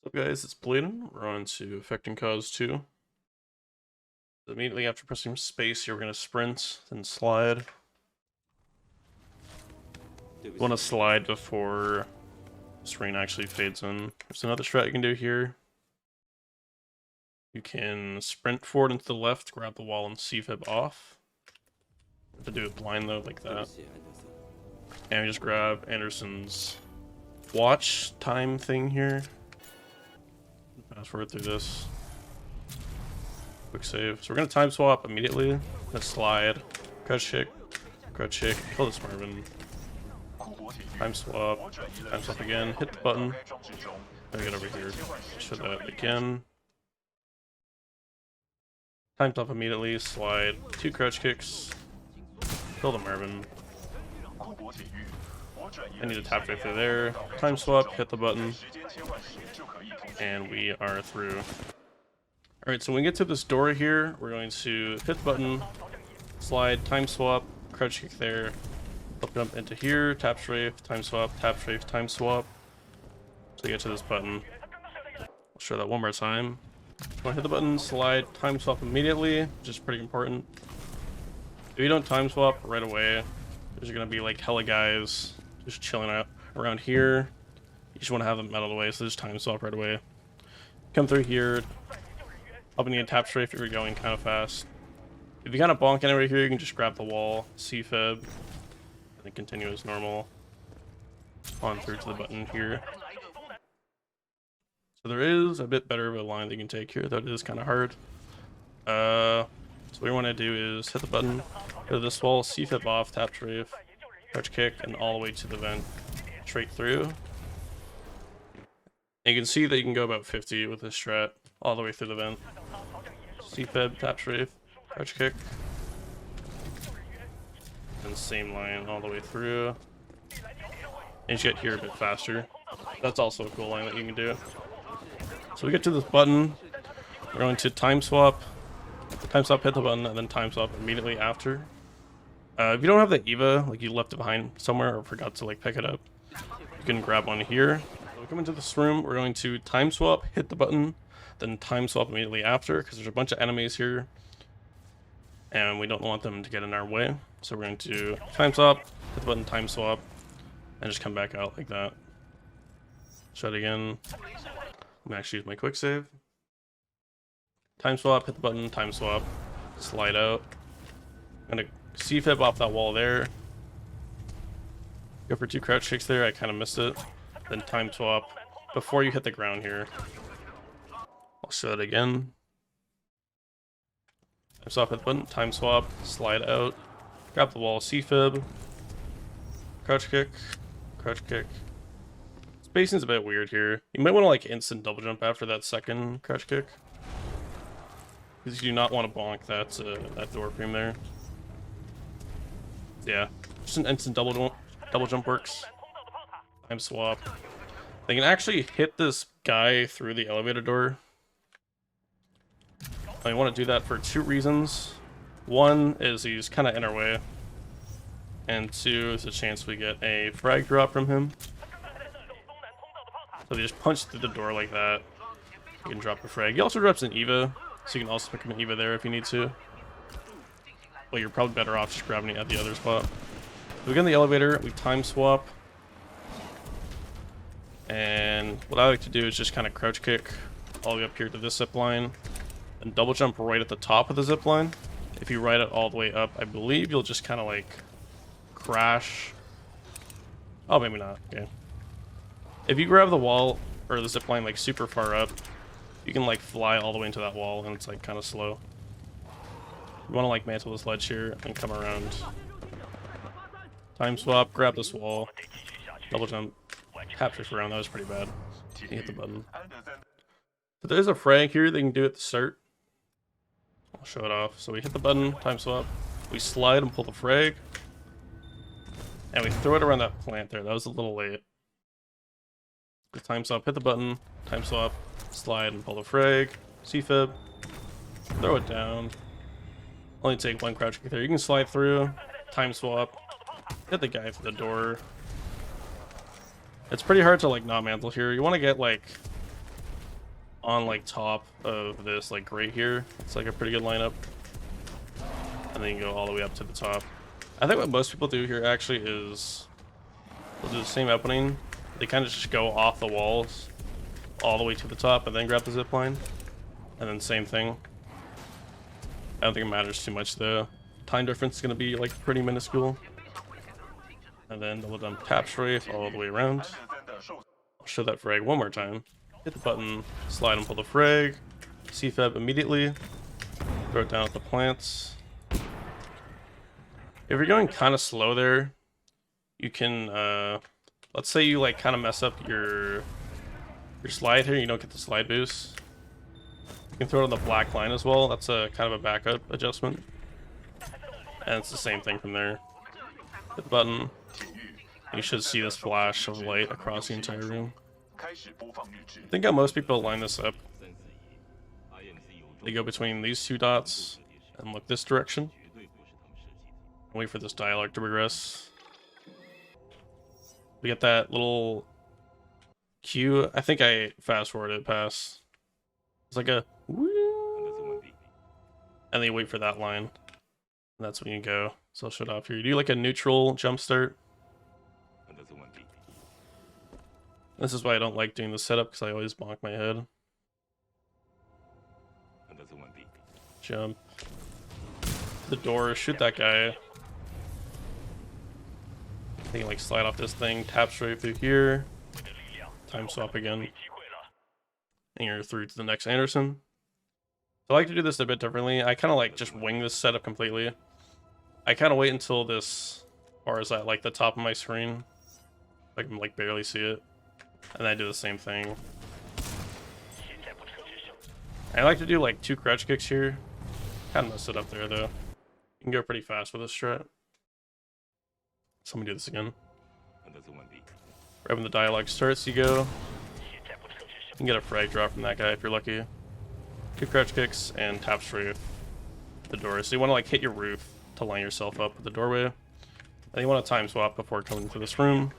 So guys, it's Bladen. We're on to Affecting Cause 2. So immediately after pressing space here, we're going to sprint, then slide. You want to slide before this rain actually fades in. There's another strat you can do here. You can sprint forward and to the left, grab the wall, and C-fib off. You have to do it blind though, like that. And we just grab Anderson's watch time thing here. Fast forward through this. Quick save. So we're gonna time swap immediately. Let's slide. Crouch kick. Kill this Marvin. Time swap again. Hit the button. Then get over here. Show that again. Time swap immediately. Slide. 2 crouch kicks. Kill the Marvin. I need to tap right through there. Time swap. Hit the button. And we are through. Alright, so when we get to this door here, we're going to hit the button, slide, time swap, crouch kick there, up jump into here, tap strafe, time swap, tap strafe, time swap. So you get to this button. I'll show that one more time. You want to hit the button, slide, time swap immediately, which is pretty important. If you don't time swap right away, there's going to be like hella guys just chilling out around here. You just want to have them out of the way, so just time swap right away. Come through here. Up and you can tap strafe if you're going kind of fast. If you kind of bonk anywhere here, you can just grab the wall, C-fib, and then continue as normal. On through to the button here. So there is a bit better of a line that you can take here, though it is kind of hard. So what we want to do is hit the button, go to this wall, C-fib off, tap strafe, crouch kick, and all the way to the vent, straight through. And you can see that you can go about 50 with this strat, all the way through the vent. C-fib, tap strafe, crouch kick. And same line all the way through. And you get here a bit faster. That's also a cool line that you can do. So we get to this button. We're going to time swap, hit the button, and then time swap immediately after. If you don't have the Eva, like you left it behind somewhere or forgot to like pick it up, you can grab one here. So we come into this room, we're going to time swap, hit the button, then time swap immediately after, because there's a bunch of enemies here, and we don't want them to get in our way. So we're going to time swap, hit the button, time swap, and just come back out like that. Shut again. I'm gonna actually use my quick save. Time swap, hit the button, time swap, slide out. I'm gonna C-fib off that wall there. Go for 2 crouch kicks there, I kind of missed it. Then time swap before you hit the ground here. I'll show it again. Time swap, hit the button, time swap, slide out, grab the wall, C-fib, crouch kick. Spacing's a bit weird here. You might want to like instant double jump after that second crouch kick, because you do not want to bonk that door frame there. Yeah, just an instant double jump works. Time swap. They can actually hit this guy through the elevator door. I want to do that for 2 reasons. One is he's kind of in our way, and 2 is a chance we get a frag drop from him. So they just punch through the door like that. You can drop a frag. He also drops an Eva, so you can also pick up an Eva there if you need to. But you're probably better off just grabbing it at the other spot. So we get in the elevator, we time swap. And what I like to do is just kind of crouch kick all the way up here to this zip line. And double jump right at the top of the zip line. If you ride it all the way up, I believe you'll just kind of like crash. Oh, maybe not. Okay. If you grab the wall or the zip line like super far up, you can like fly all the way into that wall, and it's like kind of slow. You want to like mantle this ledge here and come around. Time swap, grab this wall, double jump, tap shift around. That was pretty bad. You hit the button. But there's a frag here that you can do at the start. I'll show it off. So we hit the button, time swap, we slide and pull the frag, and we throw it around that plant there. That was a little late. The time swap, hit the button, time swap, slide and pull the frag, C-fib, throw it down. Only take 1 crouch kick there. You can slide through, time swap, hit the guy through the door. It's pretty hard to like not mantle here. You want to get like on like top of this like grate here. It's like a pretty good lineup. And then you go all the way up to the top. I think what most people do here actually is they'll do the same opening. They kind of just go off the walls all the way to the top and then grab the zip line. And then same thing. I don't think it matters too much though. Time difference is going to be like pretty minuscule. And then double jump tap strafe all the way around. I'll show that frag one more time. Hit the button, slide and pull the frag. CFEB immediately. Throw it down at the plants. If you're going kind of slow there, you can, let's say you like kind of mess up your slide here, you don't get the slide boost. You can throw it on the black line as well. That's a kind of a backup adjustment. And it's the same thing from there. Hit the button. You should see this flash of light across the entire room. I think how most people line this up. They go between these two dots and look this direction. Wait for this dialogue to progress. We get that little cue. I think I fast forwarded past. It's like a woo, and then you wait for that line. And that's when you go. So I'll show it off here. You do like a neutral jump start. This is why I don't like doing the setup, because I always bonk my head. Jump. The door, shoot that guy. You can like slide off this thing, tap straight through here. Time swap again. And you're through to the next Anderson. So I like to do this a bit differently. I kind of like just wing this setup completely. I kind of wait until this bar is at like the top of my screen. I can like barely see it. And I do the same thing. I like to do like 2 crouch kicks here. Kind of mess it up there though. You can go pretty fast with this strat. So let me do this again. Right when the dialogue starts, you go. You can get a frag drop from that guy if you're lucky. 2 crouch kicks and tap straight the door. So you want to like hit your roof to line yourself up with the doorway. And you want to time swap before coming into this room.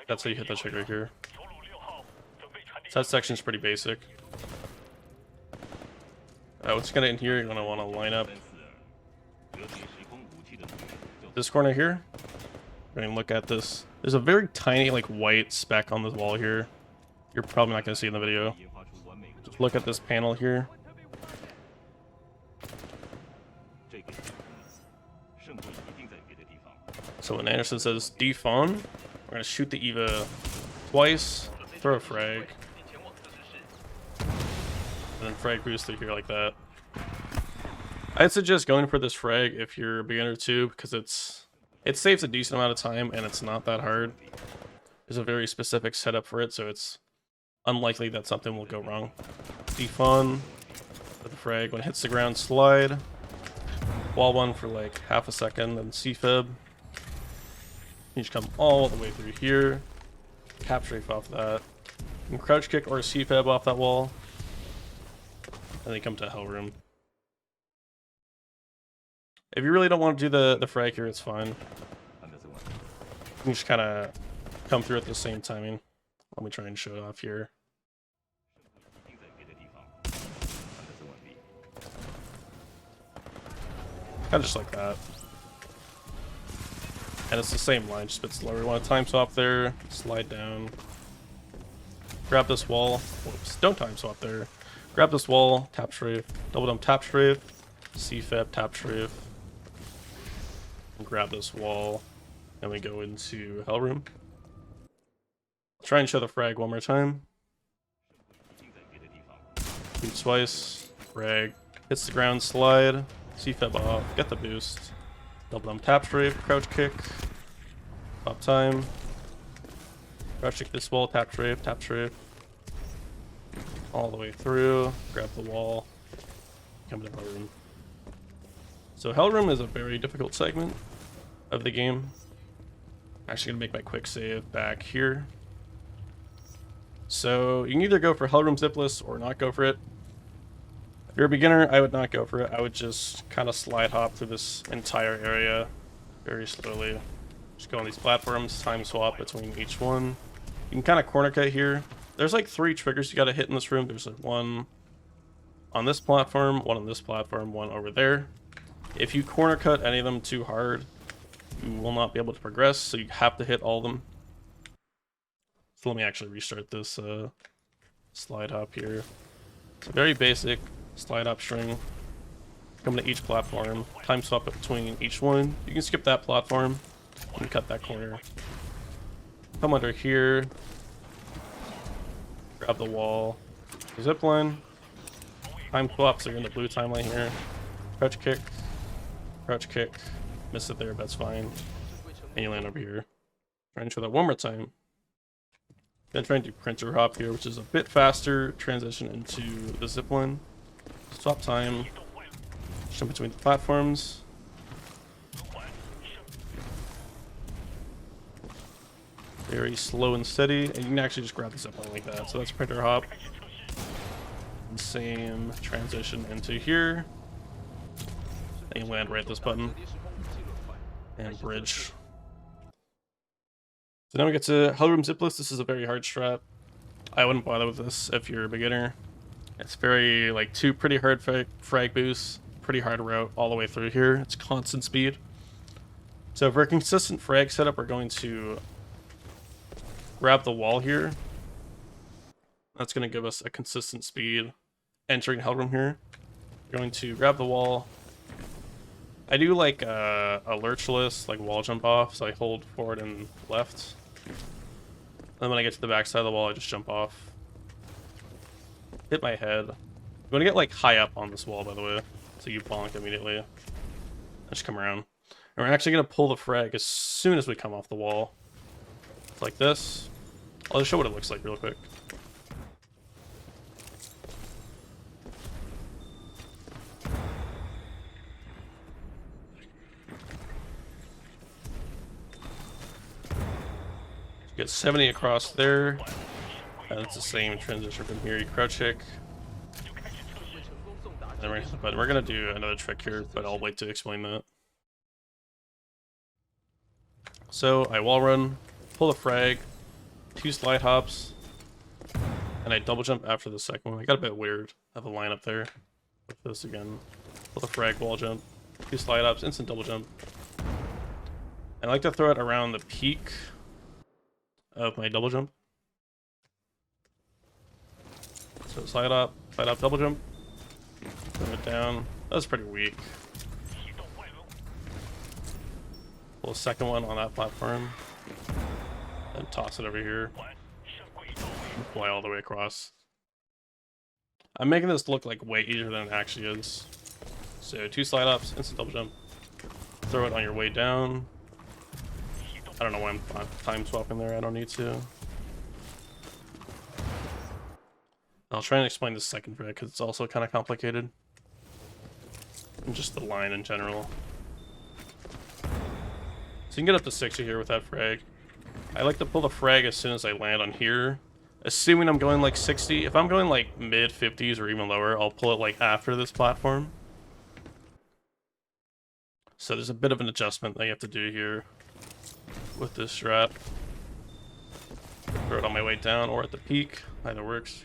That's how you hit that shit right here. So that section's pretty basic. Once you get in here, you're going to want to line up this corner here. We're going to look at this. There's a very tiny like white speck on this wall here. You're probably not going to see in the video. Just look at this panel here. So when Anderson says defawn, we're going to shoot the Eva twice, throw a frag, and then frag boost through here like that. I'd suggest going for this frag if you're a beginner too, because it saves a decent amount of time and it's not that hard. There's a very specific setup for it, so it's unlikely that something will go wrong. Defawn with the frag. When it hits the ground, slide. Wall one for like half a second, then CFib. You just come all the way through here. Tap strafe off that. You can crouch kick or CFib off that wall. And then come to Hell Room. If you really don't want to do the frag here, it's fine. You just kind of come through at the same timing. Let me try and show it off here. Kind of just like that. And it's the same line, just a bit slower. You want to time swap there, slide down. Grab this wall. Whoops, don't time swap there. Grab this wall, tap strafe, double dump tap strafe, CFEB tap strafe. And grab this wall, and we go into Hell Room. I'll try and show the frag one more time. Shoot twice, frag, hits the ground, slide, CFEB off, get the boost. Double dump tap strafe, crouch kick, pop time. Crouch kick this wall, tap strafe. All the way through, grab the wall, come to Hell Room. So Hell Room is a very difficult segment of the game. I'm actually gonna make my quick save back here. So you can either go for Hell Room zipless or not go for it. If you're a beginner, I would not go for it. I would just kind of slide hop through this entire area very slowly. Just go on these platforms, time swap between each one. You can kind of corner cut here there's like 3 triggers you gotta hit in this room. There's like one on this platform, one on this platform, one over there. If you corner cut any of them too hard, you will not be able to progress, so you have to hit all of them. So let me actually restart this slide hop here. It's a very basic slide hop string. Come to each platform, time swap it between each one. You can skip that platform and cut that corner. Come under here, grab the wall, zip line, time swap, so you're in the blue timeline here. Crouch kick, miss it there, but that's fine. And you land over here. Try and show that one more time. Then try and do printer hop here, which is a bit faster transition into the zip line. Swap time, jump between the platforms. Very slow and steady, and you can actually just grab the zip line like that. So that's printer hop. And same transition into here. And you land right at this button. And bridge. So now we get to Hellroom Zipless. This is a very hard strat. I wouldn't bother with this if you're a beginner. It's very, like, 2 pretty hard frag boosts, pretty hard route all the way through here. It's constant speed. So for a consistent frag setup, we're going to grab the wall here. That's going to give us a consistent speed entering Hellroom here. We're going to grab the wall. I do like a lurchless, like wall jump off, so I hold forward and left. And when I get to the back side of the wall, I just jump off. Hit my head. You want to get like high up on this wall, by the way, so you bonk immediately. Just come around. And we're actually going to pull the frag as soon as we come off the wall. It's like this. I'll just show what it looks like real quick. Get 70 across there, and it's the same transition from here. You crouch kick, and we're gonna do another trick here, but I'll wait to explain that. So I wall run, pull the frag, 2 slide hops, and I double jump after the second one. I got a bit weird. I have a line up there. With this again, pull the frag, wall jump, 2 slide hops, instant double jump. And I like to throw it around the peak of my double jump. So slide up, double jump, throw it down. That was pretty weak. Pull a second one on that platform, then toss it over here, and fly all the way across. I'm making this look like way easier than it actually is. So 2 slide ups, instant double jump, throw it on your way down. I don't know why I'm time swapping there, I don't need to. I'll try and explain the second frag because it's also kind of complicated. And just the line in general. So you can get up to 60 here with that frag. I like to pull the frag as soon as I land on here. Assuming I'm going like 60. If I'm going like mid 50s or even lower, I'll pull it like after this platform. So there's a bit of an adjustment that you have to do here with this strat. Throw it on my way down or at the peak, either works.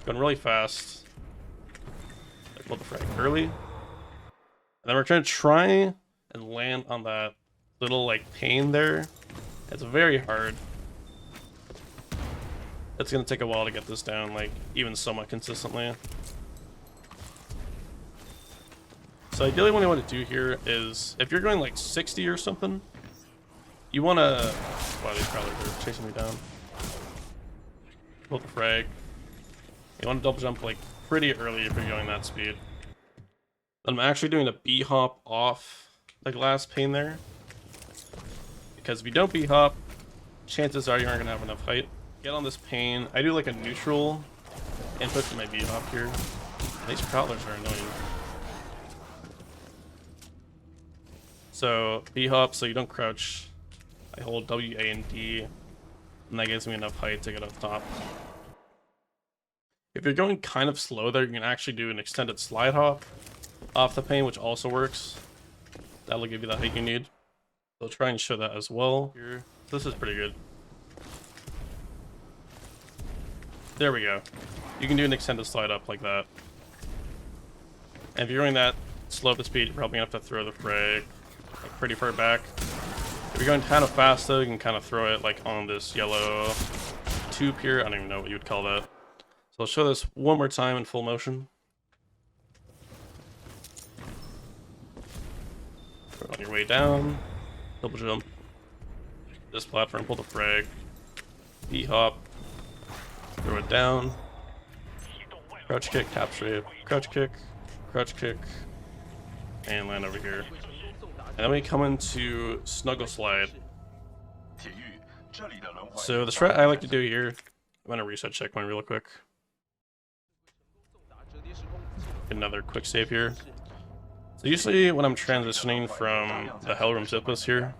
Going really fast. I pull the frag early. And then we're going to try and land on that little like pane there. It's very hard. It's going to take a while to get this down, like even somewhat consistently. So ideally what I want to do here is, if you're going like 60 or something, you want to... Wow, these prowlers are chasing me down. Pull the frag. You want to double jump like pretty early if you're going that speed. I'm actually doing a B-hop off the glass pane there. Because if you don't B-hop, chances are you aren't going to have enough height. Get on this pane. I do like a neutral input to my B-hop here. These prowlers are annoying. So B-hop so you don't crouch. I hold W, A, and D, and that gives me enough height to get up top. If you're going kind of slow there, you can actually do an extended slide hop off the pane, which also works. That'll give you the height you need. So I'll try and show that as well here. This is pretty good. There we go. You can do an extended slide up like that. And if you're going that slow up the speed, you're probably gonna have to throw the frag like pretty far back. If you're going kind of fast though, you can kind of throw it like on this yellow tube here. I don't even know what you would call that. So I'll show this one more time in full motion. On your way down, double jump, this platform, pull the frag, E-hop, throw it down, crouch kick, tap strafe, crouch kick, and land over here. And then we come into snuggle slide. So the strat I like to do here, I'm gonna reset checkpoint real quick. Another quick save here. So usually when I'm transitioning from the Hellroom Zipless here,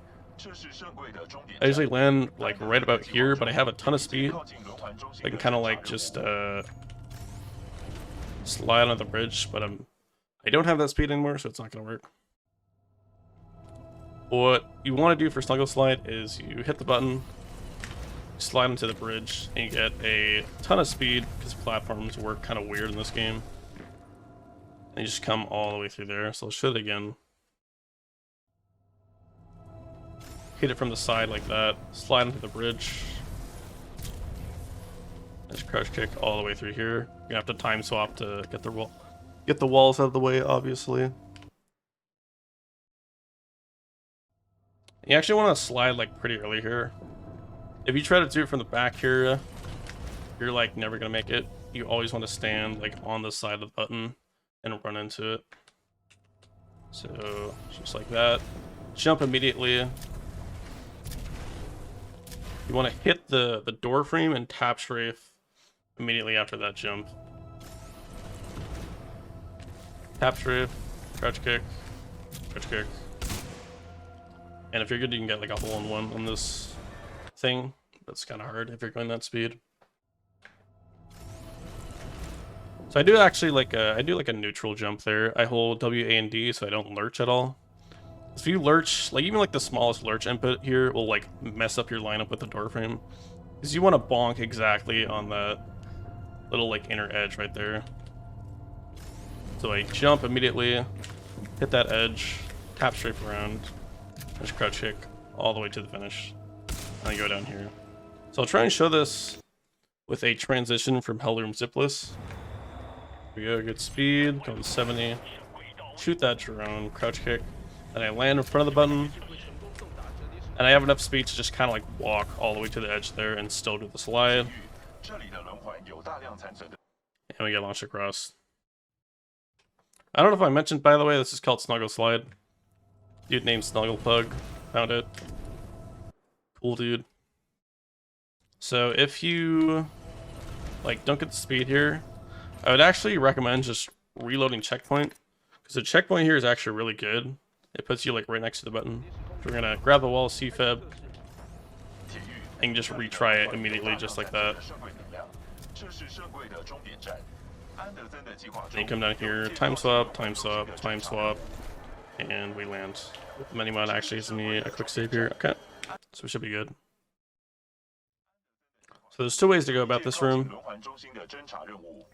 I usually land like right about here, but I have a ton of speed. So I can kind of like just slide on the bridge, but I don't have that speed anymore, so it's not gonna work. What you want to do for snuggle slide is you hit the button, slide into the bridge, and you get a ton of speed because platforms work kind of weird in this game. And you just come all the way through there. So I'll show it again. Hit it from the side like that. Slide into the bridge. Just crouch kick all the way through here. You're gonna have to time swap to get the walls out of the way, obviously. You actually want to slide like pretty early here. If you try to do it from the back here, you're like never gonna make it. You always want to stand like on the side of the button and run into it. So just like that. Jump immediately. You want to hit the door frame and tap strafe immediately after that jump. Tap strafe, crouch kick, crouch kick. And if you're good, you can get like a hole-in-one on this thing. That's kind of hard if you're going that speed. So I do actually like I do like a neutral jump there. I hold W, A, and D so I don't lurch at all. If you lurch, like even like the smallest lurch input here will like mess up your lineup with the door frame. Because you want to bonk exactly on that little like inner edge right there. So I jump immediately, hit that edge, tap strafe around, just crouch kick all the way to the finish. And I go down here. So I'll try and show this with a transition from Hellroom Zipless. We go, good speed, going 70, shoot that drone, crouch kick, and I land in front of the button, and I have enough speed to just kind of like walk all the way to the edge there and still do the slide, and we get launched across. I don't know if I mentioned, by the way, this is called Snuggle Slide. Dude named Snugglepug found it. Cool dude. So if you like don't get the speed here, I would actually recommend just reloading checkpoint, because the checkpoint here is actually really good. It puts you like right next to the button. So we're gonna grab the wall, CFeb, and just retry it immediately, just like that. And you come down here, time swap, time swap, time swap, and we land. Minimod actually gives me a quick save here. Okay, so we should be good. So there's two ways to go about this room.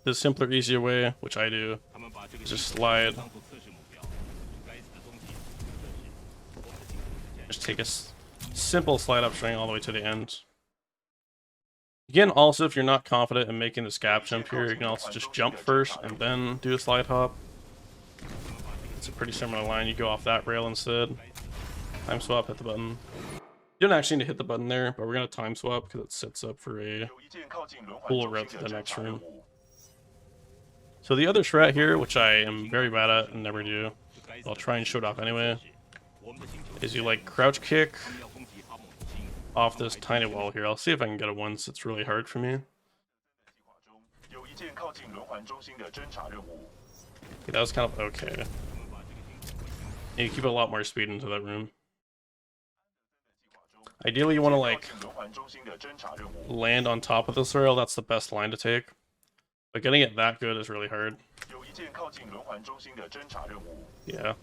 The simpler, easier way, which I do, is just slide. Just take a simple slide up string all the way to the end. Again, also, if you're not confident in making this gap jump here, you can also just jump first and then do a slide hop. It's a pretty similar line. You go off that rail instead. Time swap, hit the button. You don't actually need to hit the button there, but we're going to time swap because it sets up for a cool route to the next room. So the other strat here, which I am very bad at and never do, I'll try and show it off anyway, is you like crouch kick off this tiny wall here. I'll see if I can get it once. It's really hard for me. Okay, that was kind of okay. And you keep a lot more speed into that room. Ideally, you want to like land on top of this rail. That's the best line to take. But getting it that good is really hard. Yeah,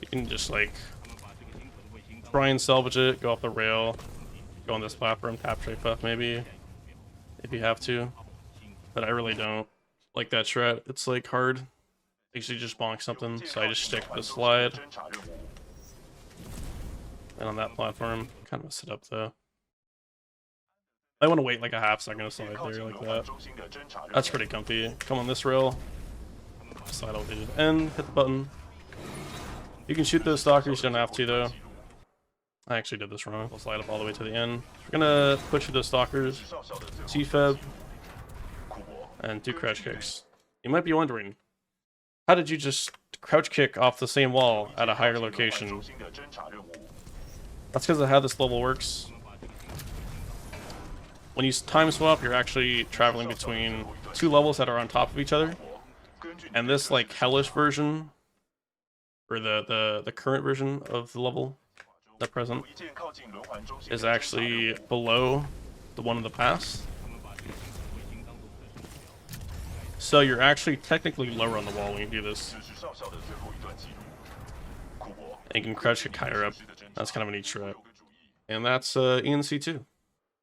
you can just like try and salvage it, go off the rail, go on this platform, tap strafe up maybe, if you have to. but I really don't like that strat. It's like hard. I usually just bonk something, so I just stick the slide. And on that platform, kind of a setup though. I want to wait like a half second to slide there like that. That's pretty comfy. Come on this rail. Slide all dude. And hit the button. You can shoot those stalkers, you don't have to though. I actually did this wrong. We'll slide up all the way to the end. We're gonna push through those stalkers. C-Feb. And 2 crouch kicks. You might be wondering, how did you just crouch kick off the same wall at a higher location? That's because of how this level works. When you time swap, you're actually traveling between 2 levels that are on top of each other. And this like hellish version, or the current version of the level, the present, is actually below the one in the past. So you're actually technically lower on the wall when you do this. And you can crouch kick higher up. That's kind of a neat strat. And that's ENC2.